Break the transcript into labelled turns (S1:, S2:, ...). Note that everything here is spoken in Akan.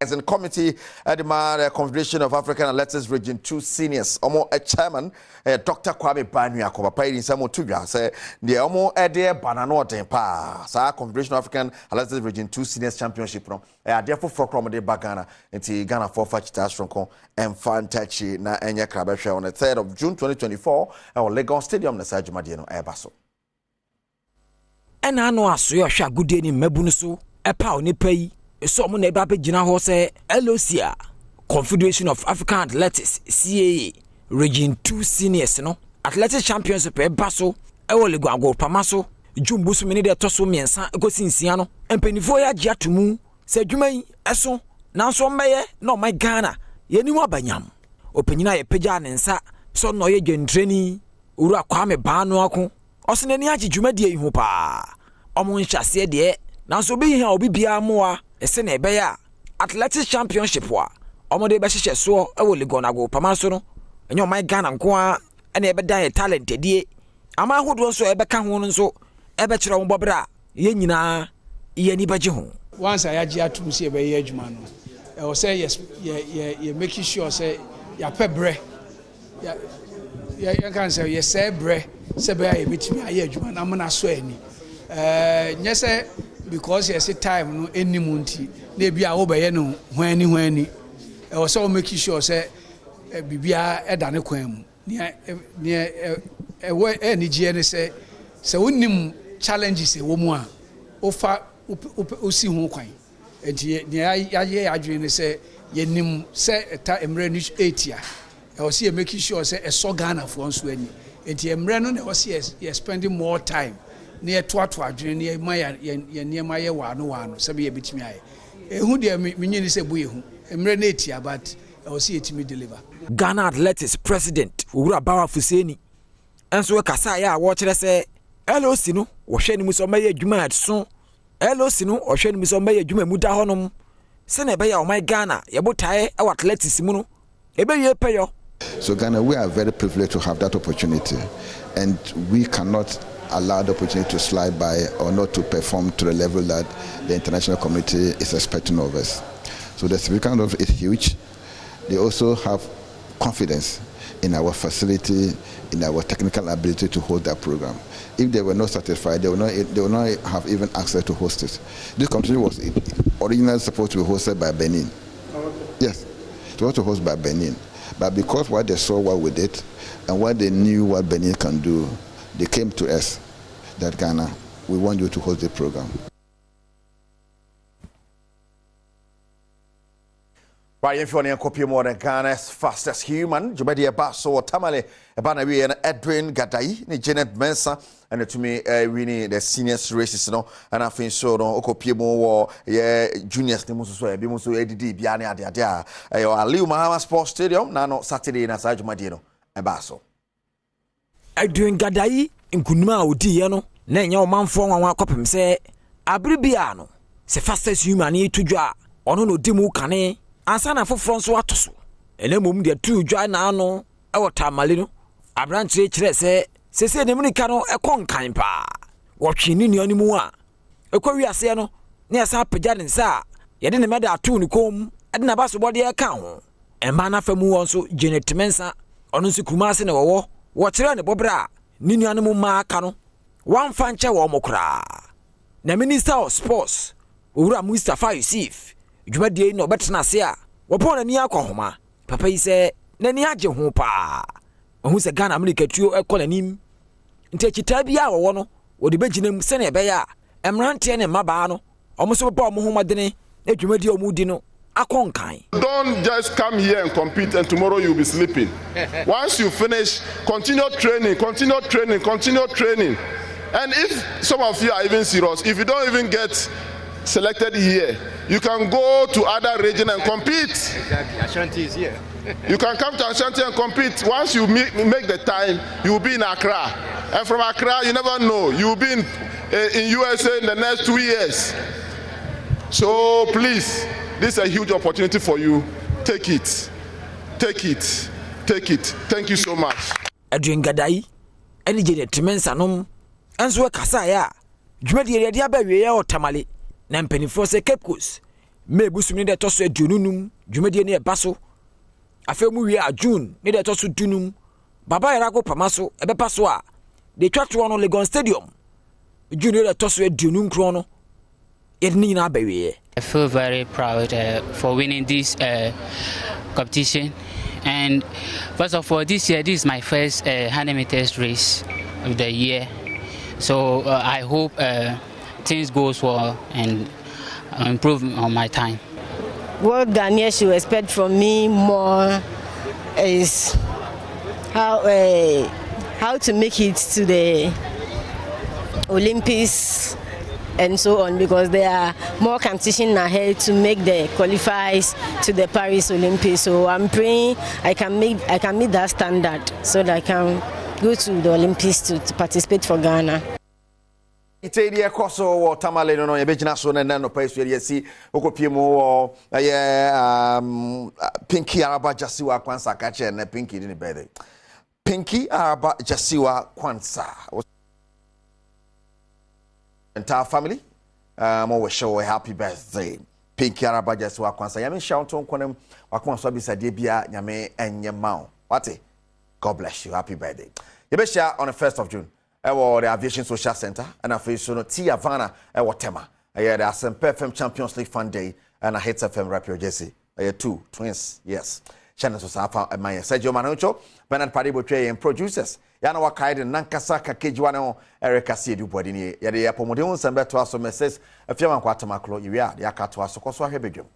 S1: As in committee, the Confederation of African Athletics Region 2 Seniors, Omo a chairman, Dr. Kwame Banyako, Papa in Samo Tuga, say the Omo Ede Banano Tempa, Sa Confederation of African Athletics Region 2 Seniors Championship, no, therefore for Cromode Bagana, and Ghana for Fachitas from and Fantachi na Enya Krabesha on the 3rd of June 2024, our Lagos Stadium, the Sajumadiano Airbaso.
S2: And I know I saw a good day in Mebunuso, a pound ni pay. So mo na eba be gina ho se LOC Confederation of African Athletics CAA Region 2 Seniors no Athletics Championship e baso e wo lego agwo pamaso jumbu so mini de toso miensa ekosinsia no empenifo ya gya tomu se dwuman eso nanso mbeye no my Ghana yeni mo abanyam opanyina ye pagya ne nsa so no ye gwentreni uru akwa me ba no ako osenani agye dwumadi yi ho pa omo nhwase de nanso be yi ha obi bia moa ese na ebe ya Athletics Championship wa omode be hyehyɛ so e wo Legon ago pamaso no enyo my Ghana nko a na ebe dan talent die ama ahodo so ebe ka ho no so ebe kyerɛ wo bobra ye nyina ye ni bagye ho
S3: once I agi atum se ebe ye adwuma no e wo say yes ye make sure say ya pebre ya kan say ye say bre se be ya betimi aye adwuma na mo na so ani nyese because yes time no enimunti na bia wo be ye no hwani e wo so make sure say bibia e da ne kwan mu ne we eni gie ne say wonim challenges e wo mu a ofa osi ho kwan enti ne aye adwene ne say yenim say ta emre ni 8 a e wo say make sure say e so Ghana for nso ani enti emre no na wo say you spending more time ne to adwene ne ma ya niema ye wano se be bitimi aye ehu de menyini se bu ehu emre na etia but o se etimi deliver.
S2: Ghana Athletics President Owura Bawa Fuseni enso we kasa ya wo kire se LOC no wo hwe ni muso maye adwuma so LOC no wo hwe ni muso maye adwuma mu da honom se na be ya o my Ghana ye botae e athletics mu no ebe ye peyo.
S4: So Ghana, we are very privileged to have that opportunity, and we cannot allow the opportunity to slide by or not to perform to the level that the international community is expecting of us. So the significance of it is huge. They also have confidence in our facility, in our technical ability to hold that program. If they were not satisfied, they will not have even access to host it. This competition was originally supposed to be hosted by Benin. Yes, it was to host by Benin. But because what they saw what we did and what they knew what Benin can do, they came to us that Ghana, we want you to host the program.
S1: Right, if you want to copy more than Ghana's fastest human, Jubedi Basso, Tamale, Banawi, and Edwin Gadai, Janet Mensa, and to me, winning the seniors races, no, and I think so, no, copy more, juniors, the Musu, Bimusu, ADD, Biania, Dia, Aliu Mahama Sports Stadium, Nano, Saturday, and Asaj Madino, and Basso.
S2: Edwin Gadai, in Kunma, Udiano, Nanya Manfong, and one copy say, Abribiano, the fastest human to draw, on no dimu cane. Ansana for Francois atoso ene mom de tu dwa na no e wota male no abranche kire se ne munika no e konkan pa wo twini nuani mu a e kwa wiase no ne asa pagya ne nsa ye de ne meda atu ne kom e de na baso bode e ka ho e ma na fa mu won so Janet Mensa ono nso kumase ne wo kire ne bobra ni nuani mu ma aka no wan fa nche wo mokra na Minister of Sports Owura Mustafa Yusuf dwumadie no betena se a wopon na ni akohoma papa yi se na ni agye ho pa ohu se Ghana America tuo ekonanim nti akita bia wo no wodi beginem se na ebe ya emrante ne mabaa no omo so baba omo homadene na dwumadie omo di no akonkan.
S5: Don't just come here and compete and tomorrow you'll be sleeping. Once you finish, continue training. And if some of you are even serious, if you don't even get selected here, you can go to other region and compete.
S6: Exactly. Ashanti is here.
S5: You can come to Ashanti and compete. Once you make the time, you will be in Accra. And from Accra, you never know. You will be in USA in the next 2 years. So please, this is a huge opportunity for you. Take it. Thank you so much.
S2: Adrian Gadai, any Janet Mensa nom, and so Kasaya, Jumadi Abawi or Tamale. Na mpenifo se Cape Coast me busumi de toso adununum dwumade ne baso afemu wi a June ne de toso dunum baba era go pamaso ebepa so a de twatwo no Legon Stadium June de toso adunum kro no yedni na bawie.
S7: I feel very proud for winning this competition. And first of all, this year, this is my first 100 meters race of the year. So I hope things goes well and improve on my time.
S8: What Ghanaians should expect from me more is how to make it to the Olympics and so on, because there are more competition ahead to make the qualifiers to the Paris Olympics. So I'm praying I can meet that standard so that I can go to the Olympics to participate for Ghana.
S1: Italia koso wo tamale no ye begina so na no pa esu ye si okopie mu wo Pinky Araba Jasiwa Kwansa ka che na Pinky ni birthday. Pinky Araba Jasiwa Kwansa. Entire family mo we show a happy birthday. Pinky Araba Jasiwa Kwansa. Yame shout to konem wakon so bisade bia nyame enye ma. Wate? God bless you. Happy birthday. You be share on the 1st of June. The Aviation Social Center and afei so no Tia Havana Tema. The Asempa FM Champions League Fun Day and a Hits FM Rapio Jesse. Two twins, yes. Shannon Sosafa and my Sergio Manucho, Bernard Padibo Trey and producers. Yana Wakaid and Nankasaka Kejuano, Erica Sidu Bodini, Yadi Apomodon, Sambeto Aso Messes, a few Quatamaklo, you are the Akatwa Sokoswa Hebejum.